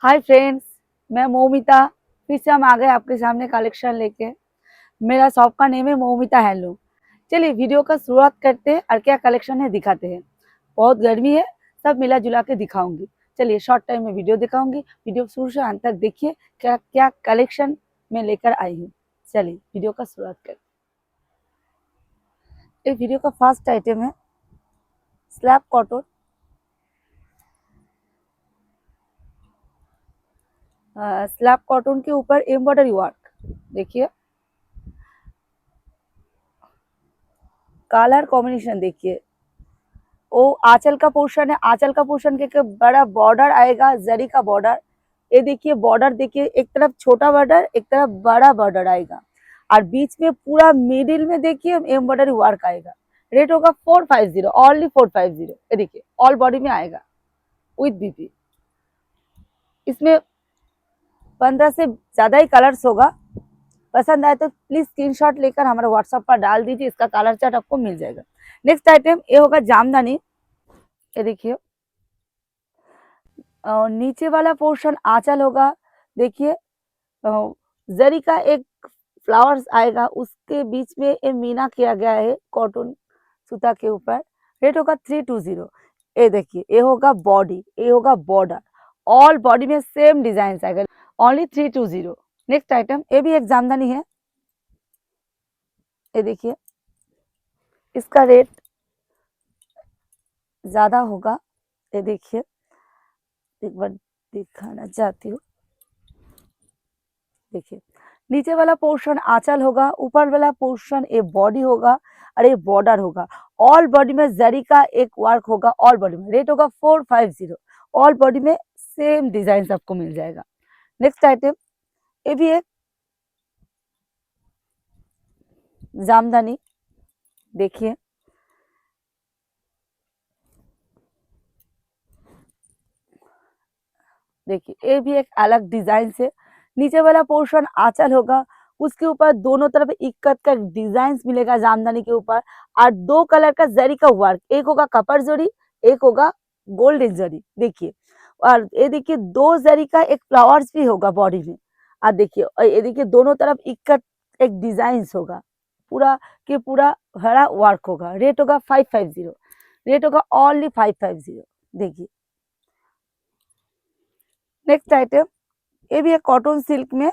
Hi friends, मैं मौमिता। फिर से हम आ गए आपके सामने कलेक्शन लेके। मेरा शॉप का नेम है मौमिता हैंडलूम। चलिए वीडियो का शुरुआत करते हैं और क्या कलेक्शन है दिखाते हैं। बहुत गर्मी है, सब मिला जुला के दिखाऊंगी। चलिए शॉर्ट टाइम में वीडियो दिखाऊंगी। वीडियो शुरू से अंत तक देखिए क्या क्या कलेक्शन में लेकर आई हूँ। चलिए वीडियो का शुरुआत करते हैं। इस वीडियो का फर्स्ट आइटम है स्लैब कॉटन। स्लैब कॉटन के ऊपर एम्ब्रॉयडरी वर्क देखिए, कलर कॉम्बिनेशन देखिए। वो आंचल का पोर्शन है, आंचल का पोर्शन के बड़ा बॉर्डर आएगा, जरी का बॉर्डर। ये देखिए बॉर्डर देखिए, एक तरफ छोटा बॉर्डर एक तरफ बड़ा बॉर्डर आएगा और बीच में पूरा मिडिल में देखिए एम्ब्रॉयडरी वर्क आएगा। रेट होगा 450, ओनली 450। ये देखिए ऑल बॉडी में आएगा विथ बीपी। इसमें 15 से ज्यादा ही कलर्स होगा। पसंद आए तो प्लीज स्क्रीनशॉट लेकर हमारे व्हाट्सएप पर डाल दीजिए, इसका कलर चार्ट आपको मिल जाएगा। नेक्स्ट आइटम ये होगा जामदानी। ये देखिए नीचे वाला पोर्शन आंचल होगा। देखिए जरी का एक फ्लावर्स आएगा, उसके बीच में ये मीना किया गया है कॉटन सूता के ऊपर। रेट होगा 320। ये देखिए ये होगा बॉडी, ये होगा बॉर्डर। ऑल बॉडी में सेम डिजाइन आएगा, ओनली 320। नेक्स्ट आइटम ये भी एक जामदानी है। ये देखिए इसका रेट ज्यादा होगा। ये देखिए एक बार दिखाना चाहती हूँ। देखिए नीचे वाला पोर्शन आंचल होगा, ऊपर वाला पोर्शन ये बॉडी होगा और ये बॉर्डर होगा। ऑल बॉडी में जरी का एक वर्क होगा। ऑल बॉडी में रेट होगा 450। ऑल बॉडी में सेम डिजाइन आपको मिल जाएगा। नेक्स्ट आइटम ये भी एक जामदानी। देखिए देखिए ये भी एक अलग डिजाइन से। नीचे वाला पोर्शन आंचल होगा, उसके ऊपर दोनों तरफ इक्कत का डिजाइन मिलेगा जामदानी के ऊपर। और दो कलर का जरी का वर्क, एक होगा कपर जरी, एक होगा गोल्डन जरी। देखिए और ये देखिए दो जरी का एक फ्लावर्स भी होगा बॉडी में। और देखिए और ये देखिए दोनों तरफ इक्कत एक डिजाइन होगा, पूरा के पूरा हरा वर्क होगा। रेट होगा 550। रेट होगा ओनली 550। देखिए नेक्स्ट आइटम ये भी है कॉटन सिल्क में।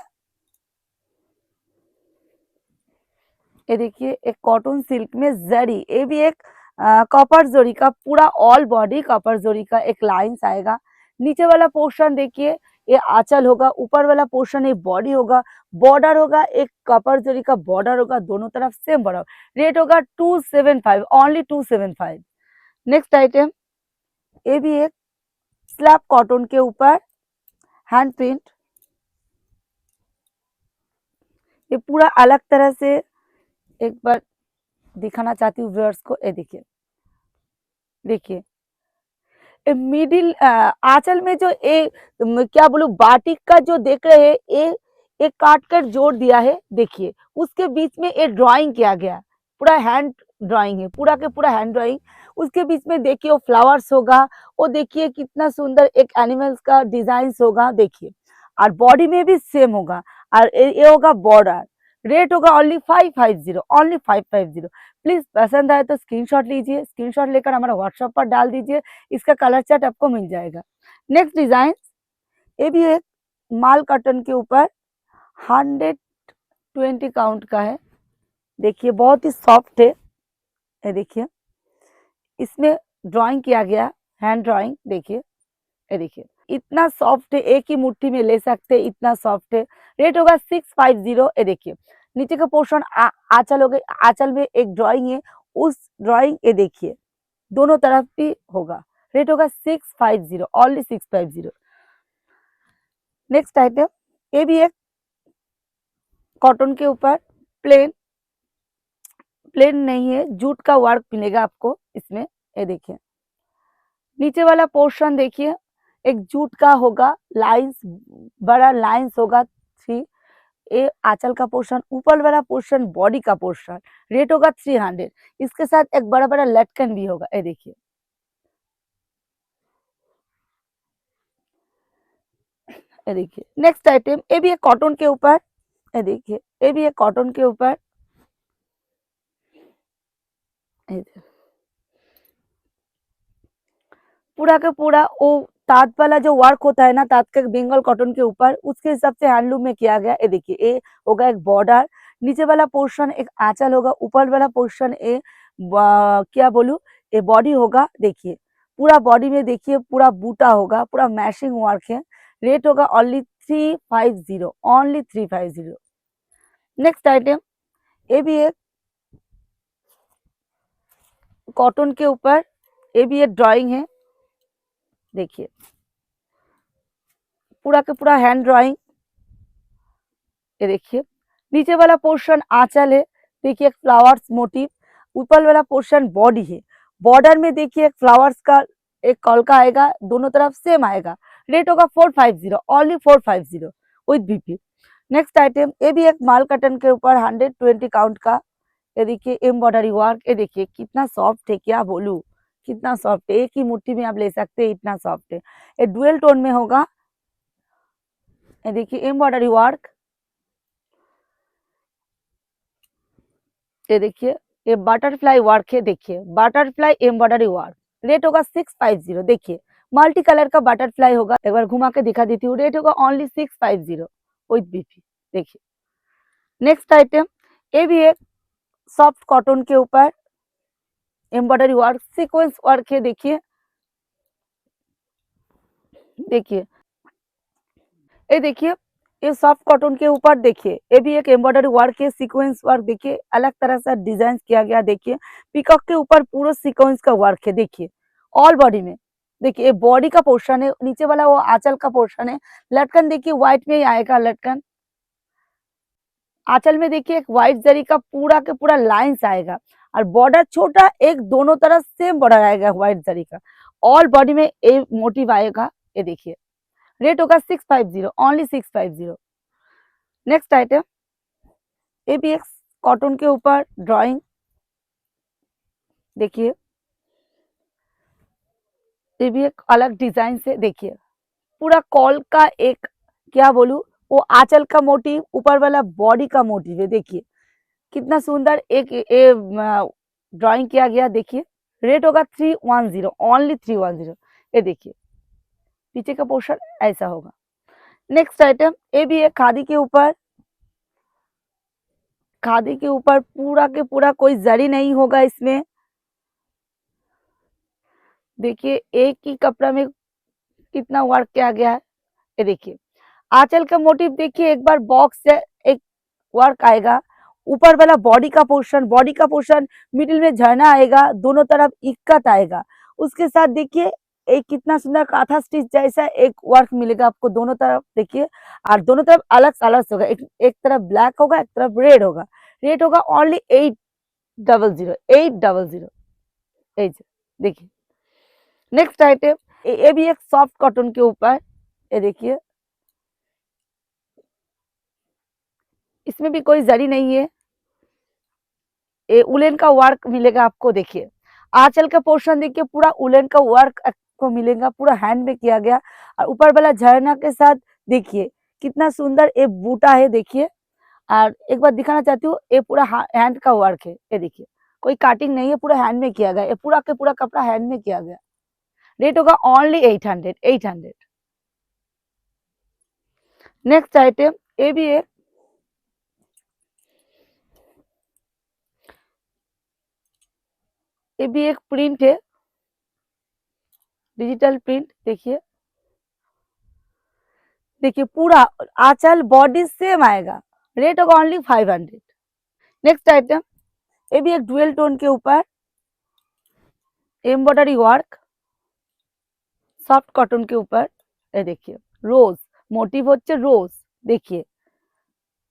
ये देखिए एक कॉटन सिल्क में जरी, ये भी एक कॉपर जरी का पूरा ऑल बॉडी कॉपर जरी का एक लाइंस आएगा। नीचे वाला पोर्शन देखिए ये आंचल होगा, ऊपर वाला पोर्शन ये बॉडी होगा। बॉर्डर होगा एक कॉपर जरी का बॉर्डर होगा, दोनों तरफ सेम बॉर्डर। रेट होगा 275, ओनली 275। नेक्स्ट आइटम ये भी एक स्लैब कॉटन के ऊपर हैंड प्रिंट। ये पूरा अलग तरह से एक बार दिखाना चाहती हूँ व्यूअर्स को। ये देखिए देखिए मिडिल आंचल में जो क्या बोलूं बाटिक का जो देख रहे हैं, ये काट कर जोड़ दिया है। देखिए उसके बीच में ये ड्राइंग किया गया, पूरा हैंड ड्राइंग है, पूरा के पूरा हैंड ड्राइंग। उसके बीच में देखिए वो फ्लावर्स होगा। वो देखिए कितना सुंदर एक एनिमल्स का डिजाइन होगा। देखिए और बॉडी में भी सेम होगा और ये होगा बॉर्डर। रेट होगा ओनली 550, ओनली 550। प्लीज पसंद आए तो स्क्रीनशॉट लीजिए, स्क्रीनशॉट लेकर हमारा व्हाट्सएप पर डाल दीजिए, इसका कलर चार्ट आपको मिल जाएगा। नेक्स्ट डिजाइन ये भी एक माल कॉटन के ऊपर 120 काउंट का है। देखिए बहुत ही सॉफ्ट है। ये देखिए इसमें ड्राइंग किया गया, हैंड ड्राइंग। देखिए ये देखिए इतना सॉफ्ट है, एक ही मुट्ठी में ले सकते हैं, इतना सॉफ्ट है। रेट होगा 650। ये देखिए नीचे का पोर्शन आंचल हो गए, आंचल में एक ड्राइंग है, उस ड्राइंग ये देखिए दोनों तरफ भी होगा। रेट होगा 650, ओनली 650। नेक्स्ट आइटम ये भी एक कॉटन के ऊपर प्लेन, प्लेन नहीं है, जूट का वर्क मिलेगा आपको इसमें। ये देखिए नीचे वाला पोर्शन देखिए एक जूट का होगा, लाइंस बड़ा लाइंस होगा 3। ये आंचल का पोर्शन, ऊपर वाला पोर्शन बॉडी का पोर्शन। रेट होगा 300। इसके साथ एक बड़ा बड़ा लटकन भी होगा। ये देखिए ये देखिए नेक्स्ट आइटम, ये भी एक कॉटन के ऊपर, ये देखिए ये भी एक कॉटन के ऊपर, पूरा का पूरा वो ताँत वाला जो वर्क होता है ना, ताँत के बंगाल कॉटन के ऊपर, उसके हिसाब से हैंडलूम में किया गया। ये देखिए ये होगा एक बॉर्डर, नीचे वाला पोर्शन एक आंचल होगा, ऊपर वाला पोर्शन क्या बोलूं, ये बॉडी होगा। देखिए पूरा बॉडी में देखिए पूरा बूटा होगा, पूरा मैशिंग वर्क है। रेट होगा ओनली 350, ओनली 350। नेक्स्ट आइटम, ये भी एक कॉटन के ऊपर, ये भी एक ड्राइंग है। देखिए पूरा का पूरा हैंड ड्राइंग। ये देखिए नीचे वाला पोर्शन आंचल है, देखिए एक फ्लावर्स मोटिव, ऊपर वाला पोर्शन बॉडी है। बॉर्डर में देखिए एक फ्लावर्स का एक कॉलका आएगा, दोनों तरफ सेम आएगा। रेट होगा 450, only 450 with BP. Next item, ये भी एक माल कटन के ऊपर 120 काउंट का। ये देखिए एम्ब्रॉयडरी वर्क, ये देखिए कितना सॉफ्ट है, क्या बोलूं, कितना सॉफ्ट है, एक ही मुट्ठी में आप ले सकते हैं, इतना सॉफ्ट है। ये डुअल टोन में होगा। ये देखिए एम्ब्रॉयडरी वर्क, ये देखिए ये बटरफ्लाई वर्क है। देखिए बटरफ्लाई एम्ब्रॉयडरी वर्क, रेट होगा 650। देखिए मल्टी कलर का बटरफ्लाई होगा, एक बार घुमा के दिखा देती हूँ। रेट होगा ओनली 650 विद बीपी। देखिए नेक्स्ट आइटम, ये भी एक सॉफ्ट कॉटन के ऊपर एम्ब्रॉयडरी वर्क, सीक्वेंस वर्क है। देखिए देखिए ये देखिए ये सॉफ्ट कॉटन के ऊपर, देखिए ये भी एक एम्ब्रॉयडरी वर्क है, सीक्वेंस वर्क। देखिए अलग तरह से डिजाइन किया गया। देखिए पीकॉक के ऊपर पूरा सीक्वेंस का वर्क है। देखिए ऑल बॉडी में, देखिए ये बॉडी का पोर्शन है, नीचे वाला वो आंचल का पोर्शन है। लटकन देखिए व्हाइट में ही आएगा लटकन, आंचल में देखिए एक व्हाइट जरी का पूरा के पूरा लाइंस आएगा, और बॉर्डर छोटा एक दोनों तरफ सेम बॉर्डर आएगा व्हाइट जरी का। ऑल बॉडी में ये मोटिव आएगा। ये देखिए रेट होगा 650, ओनली 650। नेक्स्ट आइटम, ये भी एक कॉटन के ऊपर ड्राइंग। देखिए ये भी एक अलग डिजाइन से, देखिए पूरा कॉल का एक क्या बोलूं, वो आंचल का मोटिव, ऊपर वाला बॉडी का मोटिव है। देखिए कितना सुंदर एक ये ड्राइंग किया गया। देखिए रेट होगा 310, ओनली 310। ये देखिए पीछे का पोर्शन ऐसा होगा। नेक्स्ट आइटम, ये भी है खादी के ऊपर, खादी के ऊपर पूरा के पूरा कोई जरी नहीं होगा इसमें। देखिए एक ही कपड़ा में कितना वर्क किया गया है। ये देखिए आंचल का मोटिव, देखिए एक बार बॉक्स से एक वर्क आएगा, ऊपर वाला बॉडी का पोर्शन, बॉडी का पोर्शन मिडिल में झरना आएगा, दोनों तरफ इक्कत आएगा। उसके साथ देखिए एक कितना सुंदर काथा स्टिच जैसा एक वर्क मिलेगा आपको दोनों तरफ। देखिए और दोनों तरफ अलग अलग होगा, एक तरफ ब्लैक होगा, एक तरफ रेड होगा। रेट होगा ओनली 800, 800। देखिए नेक्स्ट आइटम, ये भी एक सॉफ्ट कॉटन के ऊपर। ये देखिए इसमें भी कोई जरी नहीं है, ये उलेन का वर्क मिलेगा आपको। देखिए आंचल का पोर्शन देखिए पूरा उलेन का वर्क आपको मिलेगा, पूरा हैंड में किया गया, और ऊपर वाला झरना के साथ देखिए कितना सुंदर ये बूटा है। देखिए और एक बार दिखाना चाहती हूँ, ये पूरा हैंड का वर्क है। ये देखिए कोई काटिंग नहीं है, पूरा हैंड में किया गया, ये पूरा के पूरा कपड़ा हैंड में किया गया। रेट होगा ओनली 800, 800। नेक्स्ट आइटम, ये भी है, ये भी एक प्रिंट है, डिजिटल प्रिंट। देखिए देखिए पूरा आंचल बॉडी सेम आएगा। रेट होगा ओनली 500। नेक्स्ट आइटम, ये भी एक डुअल टोन के ऊपर एम्ब्रॉयडरी वर्क, सॉफ्ट कॉटन के ऊपर। ये देखिए रोज मोटिव होচ্ছে रोज। देखिए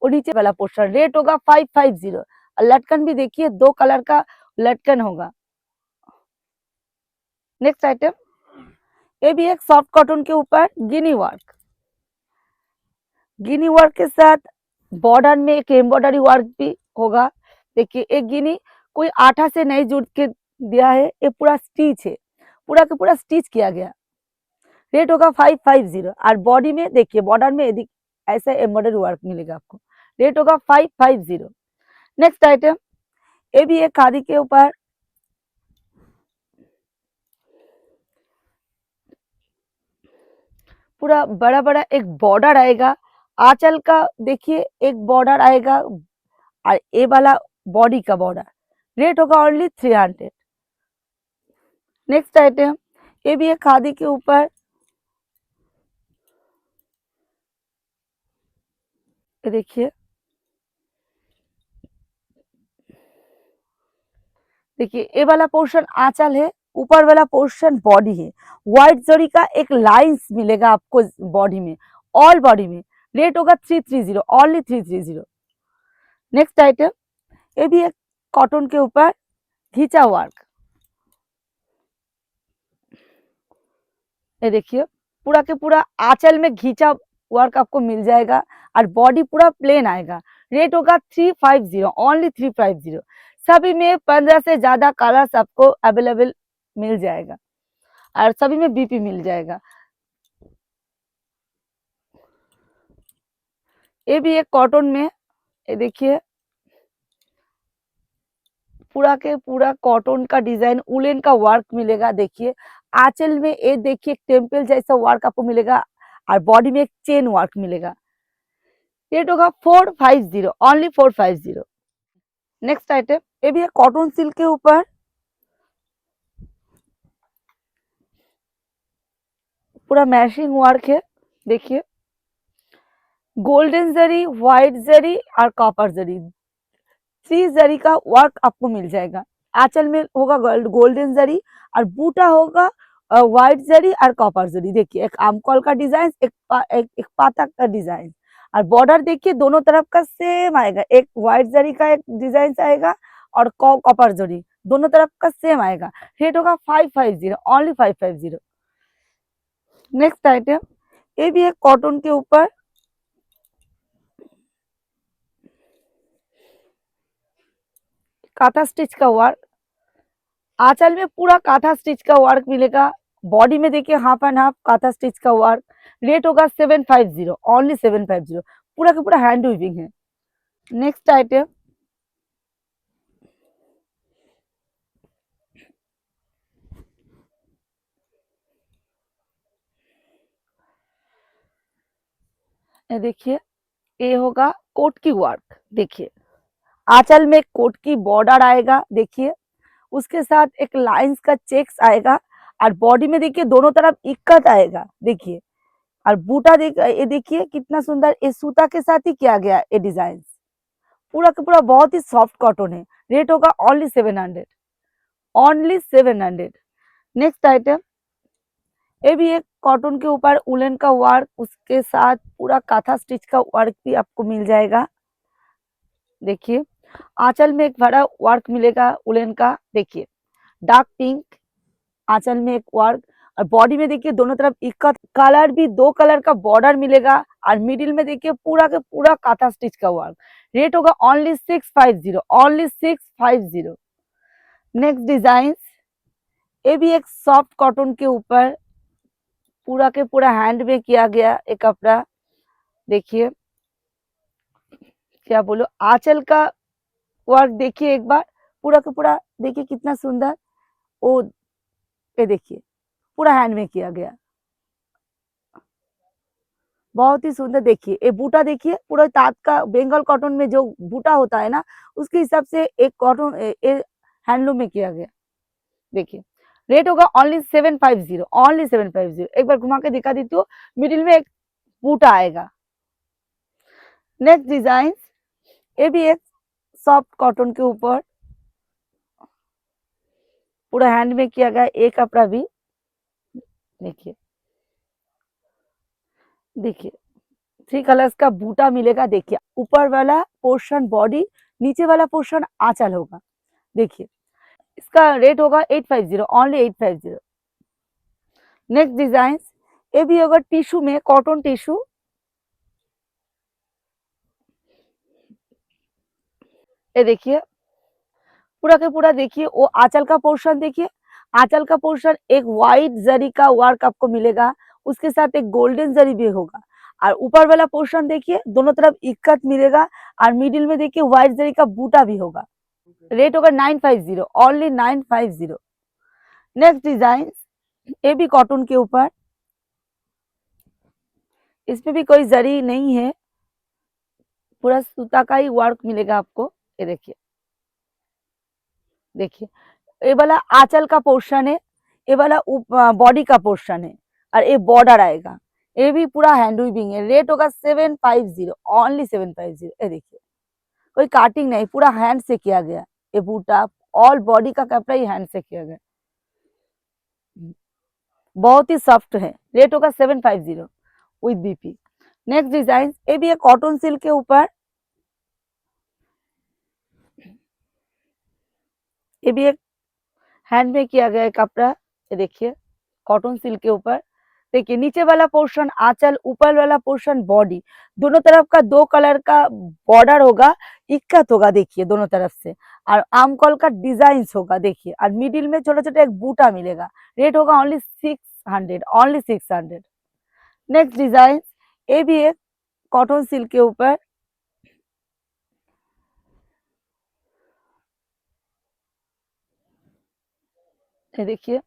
और नीचे वाला पोर्शन, रेट होगा 550। और लटकन भी देखिए दो कलर का लटकन होगा। नेक्स्ट आइटम, ये भी एक सॉफ्ट कॉटन के ऊपर गिनी वर्क, गिनी वर्क के साथ बॉर्डर में एक एम्ब्रॉयडरी वर्क भी होगा। देखिए एक गिनी कोई आठा से नहीं जुड़ के दिया है, ये पूरा स्टिच है, पूरा का पूरा स्टिच किया गया। रेट होगा 550 और बॉडी में देखिए बॉर्डर में ऐसा एम्ब्रॉयडरी वर्क मिलेगा आपको, रेट होगा 550। नेक्स्ट आइटम, ये भी एक खादी के ऊपर पूरा बड़ा बड़ा एक बॉर्डर आएगा, आंचल का देखिए एक बॉर्डर आएगा और ये वाला बॉडी का बॉर्डर, रेट होगा ओनली 300। नेक्स्ट आइटम, ये भी एक खादी के ऊपर, देखिए देखिए ये वाला पोर्शन आंचल है, ऊपर वाला पोर्शन बॉडी है, व्हाइट जरी का एक लाइंस मिलेगा आपको बॉडी में, ऑल बॉडी में, रेट होगा 330, ओनली 330। नेक्स्ट आइटम, ये भी एक कॉटन के ऊपर घिंचा वर्क, ये देखिए पूरा के पूरा आंचल में घिंचा वर्क आपको मिल जाएगा और बॉडी पूरा प्लेन आएगा, रेट होगा 350, ओनली 350। सभी में 15 से ज्यादा कलर्स आपको अवेलेबल मिल जाएगा और सभी में बीपी मिल जाएगा। ये भी एक कॉटन में, ये देखिए पूरा के पूरा कॉटन का डिजाइन उलेन का वर्क मिलेगा, देखिए आंचल में ये देखिए टेम्पल जैसा वर्क आपको मिलेगा और बॉडी में एक चेन वर्क मिलेगा, रेट होगा 450, ओनली 450। नेक्स्ट आइटम, ये भी है कॉटन सिल्क के ऊपर, पूरा मैचिंग वर्क है, देखिए गोल्डन जरी, व्हाइट जरी और कॉपर जरी, 3 जरी का वर्क आपको मिल जाएगा। आंचल में होगा गोल्डन जरी और बूटा होगा व्हाइट जरी और कॉपर जरी, देखिए एक आमकॉल का डिजाइन, एक पाता का डिजाइन और बॉर्डर देखिए दोनों तरफ का सेम आएगा, एक व्हाइट जरी का एक डिजाइन आएगा और कॉपर जरी दोनों तरफ का सेम आएगा, रेट होगा 550, ओनली 550। नेक्स्ट आइटम, ये भी एक कॉटन के ऊपर, काथा स्टिच का वर्क, आंचल में पूरा काथा स्टिच का वर्क मिलेगा, बॉडी में देखिए हाफ एंड हाफ काथा स्टिच का वर्क, रेट होगा 750, ओनली 750, पूरा का पूरा हैंड वीविंग है। नेक्स्ट आइटम, ये देखिए ये होगा कोट की वर्क, देखिए आंचल में कोट की बॉर्डर आएगा, देखिए उसके साथ एक लाइंस का चेक्स आएगा और बॉडी में देखिए दोनों तरफ इक्कत आएगा, देखिए और बूटा ये देखिए कितना सुंदर, ये सूता के साथ ही किया गया ये डिजाइन, पूरा का पूरा बहुत ही सॉफ्ट कॉटन है, रेट होगा ओनली 700, ओनली 700। नेक्स्ट आइटम, ये भी एक कॉटन के ऊपर उलन का वर्क, उसके साथ पूरा काथा स्टिच का वर्क भी आपको मिल जाएगा, देखिए आंचल में एक बड़ा वर्क मिलेगा उलन का, देखिए डार्क पिंक आंचल में एक वर्क और बॉडी में देखिए दोनों तरफ इक्कत, कलर भी 2 कलर का बॉर्डर मिलेगा और मिडिल में देखिए पूरा के पूरा काथा स्टिच का वर्क, रेट होगा ओनली 650, ओनली 650। नेक्स्ट डिजाइन, ये भी एक सॉफ्ट कॉटन के ऊपर पूरा के पूरा हैंड में किया गया एक कपड़ा, देखिए क्या बोलो आंचल का वर्क देखिए एक बार, पूरा का पूरा देखिए कितना सुंदर, ओ ये देखिए पूरा हैंड में किया गया, बहुत ही सुंदर, देखिए ये बूटा देखिए पूरा ताँत का बंगाल कॉटन में जो बूटा होता है ना उसके हिसाब से एक कॉटन ये हैंडलूम में किया गया, देखिए रेट होगा ओनली 750, ओनली 750। एक बार घुमा के दिखा देती हूँ, मिडिल में एक बूटा आएगा। नेक्स्ट डिजाइन, ये भी एक सॉफ्ट कॉटन के ऊपर पूरा हैंड में किया गया एक कपड़ा भी, देखिए देखिए 3 कलर्स का बूटा मिलेगा, देखिए ऊपर वाला पोर्शन बॉडी, नीचे वाला पोर्शन आंचल होगा, देखिए इसका रेट होगा 850, ओनली 850। नेक्स्ट डिजाइन, ये भी होगा टिश्यू में, कॉटन टिश्यू, ये देखिए पूरा के पूरा देखिए वो आंचल का पोर्शन, देखिए आंचल का पोर्शन एक व्हाइट जरी का वर्क आपको मिलेगा, उसके साथ एक गोल्डन जरी भी होगा। और ऊपर वाला पोर्शन देखिए दोनों तरफ इक्कत मिलेगा और मिडिल में देखिए व्हाइट जरी का बूटा भी होगा। रेट होगा 950, ओनली 950। नेक्स्ट डिजाइन, ये भी कॉटन के ऊपर, इसमें भी कोई जरी नहीं है, पूरा सूता का ही वर्क मिलेगा आपको। ये देखिए, देखिए ये वाला आंचल का पोर्शन है, ये वाला बॉडी का पोर्शन है और ये बॉर्डर आएगा। ये भी पूरा हैंड वीविंग है। रेट होगा 750, ओनली 750। ये देखिए, कोई काटिंग नहीं, पूरा हैंड से किया गया। ये बूटा ऑल बॉडी का कपड़ा ही हैंड से किया गया, बहुत ही सॉफ्ट है। रेट होगा 750 विद बीपी। नेक्स्ट डिजाइन, ये भी है कॉटन सिल्क के ऊपर, ये भी एक हैंड में किया गया है कपड़ा। ये देखिए कॉटन सिल्क के ऊपर, देखिए नीचे वाला पोर्शन आंचल, ऊपर वाला पोर्शन बॉडी, दोनों तरफ का 2 कलर का बॉर्डर होगा, इक्कत होगा देखिए दोनों तरफ से, और आमकॉल का डिजाइन होगा देखिए, और मिडिल में छोटा छोटा एक बूटा मिलेगा। रेट होगा ओनली 600, ओनली 600। नेक्स्ट डिजाइन, ये भी एक कॉटन सिल्क के ऊपर, ये देखिए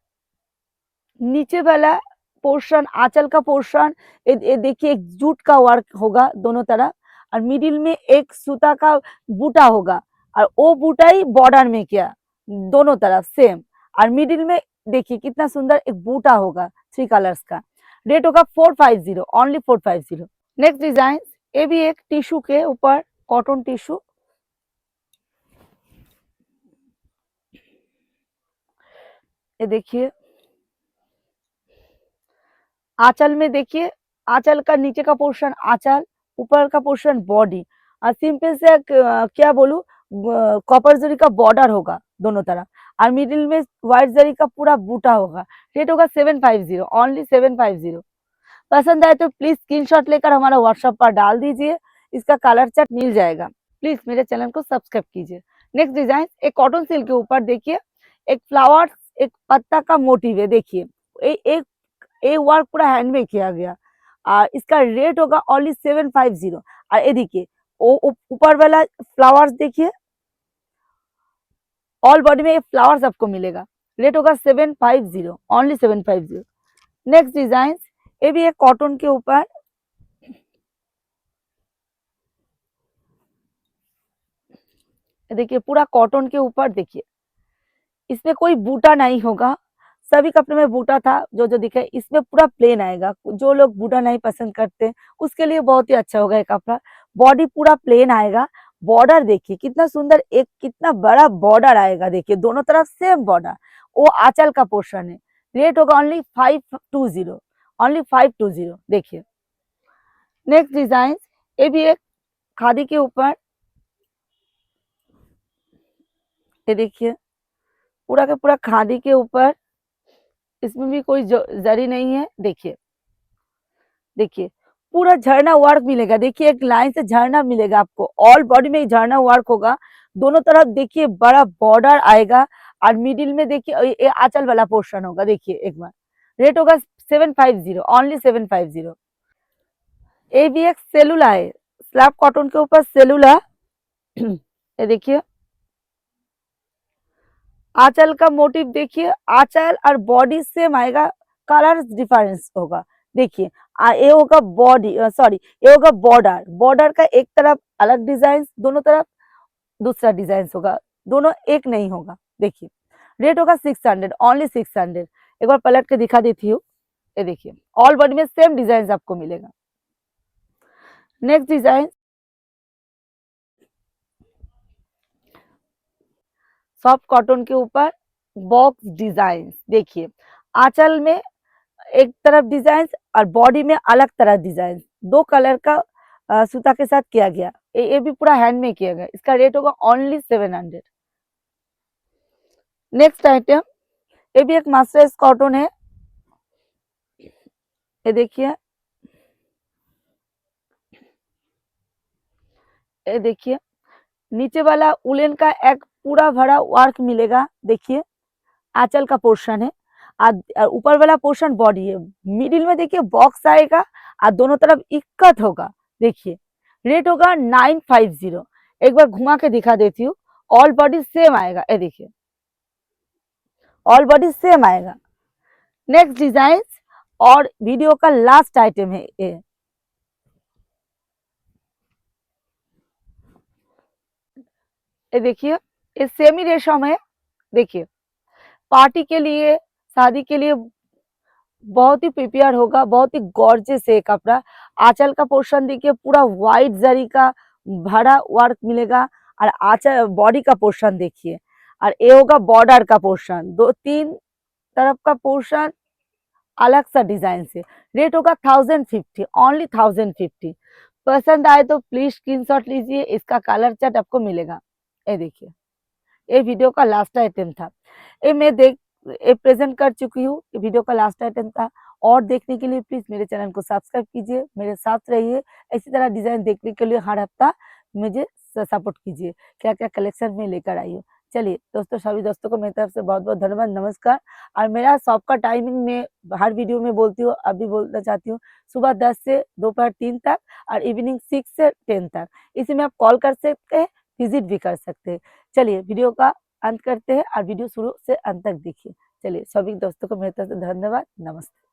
नीचे वाला पोर्शन आंचल का पोर्शन, ये देखिए एक जूट का वर्क होगा दोनों तरफ, और मिडिल में एक सूता का बूटा होगा, और वो बूटा ही बॉर्डर में किया दोनों तरफ सेम, और मिडिल में देखिए कितना सुंदर एक बूटा होगा 3 कलर्स का। रेट होगा 450, ओनली 450। नेक्स्ट डिजाइन, ये भी एक टिश्यू के ऊपर, कॉटन टिश्यू, ये देखिए आंचल में देखिए, आंचल का नीचे का पोर्शन आंचल, ऊपर का पोर्शन बॉडी, और सिंपल से क्या बोलूं, कॉपर जरी का बॉर्डर होगा दोनों तरफ, और मिडिल में व्हाइट जरी का पूरा बूटा होगा। रेट होगा 750, ओनली 750। पसंद आए तो प्लीज स्क्रीनशॉट लेकर हमारा व्हाट्सएप पर डाल दीजिए, इसका कलर चार्ट मिल जाएगा। प्लीज मेरे चैनल को सब्सक्राइब कीजिए। नेक्स्ट डिजाइन, एक कॉटन सिल्क के ऊपर देखिए, एक फ्लावर्स, एक पत्ता का मोटिव है देखिए, एक ये वर्क पूरा हैंड में किया गया, और इसका रेट होगा ओनली 750। और ये देखिए ऊपर वाला फ्लावर्स देखिए, ऑल बॉडी में ये फ्लावर्स आपको मिलेगा। रेट होगा 750, ओनली 750। नेक्स्ट डिजाइन, ये भी एक कॉटन के ऊपर, देखिए पूरा कॉटन के ऊपर, देखिए इसमें कोई बूटा नहीं होगा, सभी कपड़े में बूटा था जो जो दिखे, इसमें पूरा प्लेन आएगा। जो लोग बूटा नहीं पसंद करते उसके लिए बहुत ही अच्छा होगा ये कपड़ा। बॉडी पूरा प्लेन आएगा, बॉर्डर देखिए कितना सुंदर, एक कितना बड़ा बॉर्डर आएगा, देखिए दोनों तरफ सेम बॉर्डर, वो आंचल का पोर्शन है। रेट होगा ओनली 520, ओनली 520। देखिए नेक्स्ट डिजाइन, ये भी एक खादी के ऊपर, ये देखिए पूरा का पूरा खादी के ऊपर, इसमें भी कोई जरी नहीं है। देखिए, देखिए पूरा झरना वर्क मिलेगा, देखिए एक लाइन से झरना मिलेगा आपको, ऑल बॉडी में झरना वर्क होगा दोनों तरफ। देखिए बड़ा बॉर्डर आएगा, और मिडिल में देखिए ये आंचल वाला पोर्शन होगा। देखिए एक बार, रेट होगा 750, ओनली 750। ये भी एक सेलुला है, स्लैब कॉटन के ऊपर सेलुला। ये देखिए आंचल का मोटिव, देखिए आंचल और बॉडी सेम आएगा, कलर डिफरेंस होगा। देखिए ये होगा बॉडी, सॉरी ये होगा बॉर्डर, बॉर्डर का एक तरफ अलग डिजाइन, दोनों तरफ दूसरा डिजाइन होगा, दोनों एक नहीं होगा। देखिए रेट होगा 600, ओनली 600। एक बार पलट के दिखा देती हूँ, ये देखिए ऑल बॉडी में सेम डिजाइन आपको मिलेगा। नेक्स्ट डिजाइन, सॉफ्ट कॉटन के ऊपर बॉक्स डिजाइन, देखिए आंचल में एक तरफ डिजाइन और बॉडी में अलग तरह डिजाइन, 2 कलर का सूता के साथ किया गया। ये भी पूरा हैंड में किया गया, इसका रेट होगा ओनली 700। नेक्स्ट आइटम, ये भी एक मास्टर्स कॉटन है, ये देखिए, ये देखिए नीचे वाला उलेन का एक पूरा भरा वर्क मिलेगा। देखिए आंचल का पोर्शन है, और ऊपर वाला पोर्शन बॉडी है, मिडिल में देखिए बॉक्स आएगा और दोनों तरफ इक्कत होगा। देखिए रेट होगा 950। एक बार घुमा के दिखा देती हूँ। ऑल बॉडी सेम आएगा, ये देखिए ऑल बॉडी सेम आएगा। नेक्स्ट डिजाइन और वीडियो का लास्ट आइटम है ये देखिए ये सेमी रेशम है। देखिए पार्टी के लिए, शादी के लिए बहुत ही प्रिपेयर होगा, बहुत ही गॉर्जियस है कपड़ा। आंचल का पोर्शन देखिए पूरा व्हाइट जरी का भरा वर्क मिलेगा और आंचल बॉडी का पोर्शन देखिए और ये होगा बॉर्डर का पोर्शन, दो तीन तरफ का पोर्शन अलग सा डिजाइन से। रेट होगा 1050, ओनली 1050। पसंद आए तो प्लीज स्क्रीनशॉट लीजिए, इसका कलर चार्ट आपको मिलेगा। ये देखिए ये वीडियो का लास्ट आइटम था। ये मैं प्रेजेंट कर चुकी हूँ, वीडियो का लास्ट आइटम था। और देखने के लिए प्लीज मेरे चैनल को सब्सक्राइब कीजिए, मेरे साथ रहिए। इसी तरह डिजाइन देखने के लिए हर हफ्ता मुझे सपोर्ट कीजिए, क्या क्या कलेक्शन में लेकर आई हूँ। चलिए दोस्तों, सभी दोस्तों को मेरी तरफ से बहुत बहुत धन्यवाद, नमस्कार। और मेरा शॉप का टाइमिंग में हर वीडियो में बोलती हूँ, अभी बोलना चाहती हूँ। सुबह 10 से दोपहर 3 तक और इवनिंग 6 से 10 तक। इसी में आप कॉल कर सकते हैं, विजिट भी कर सकते हैं। चलिए वीडियो का अंत करते हैं और वीडियो शुरू से अंत तक देखिए। चलिए सभी दोस्तों को मेरी तरफ से धन्यवाद, नमस्ते।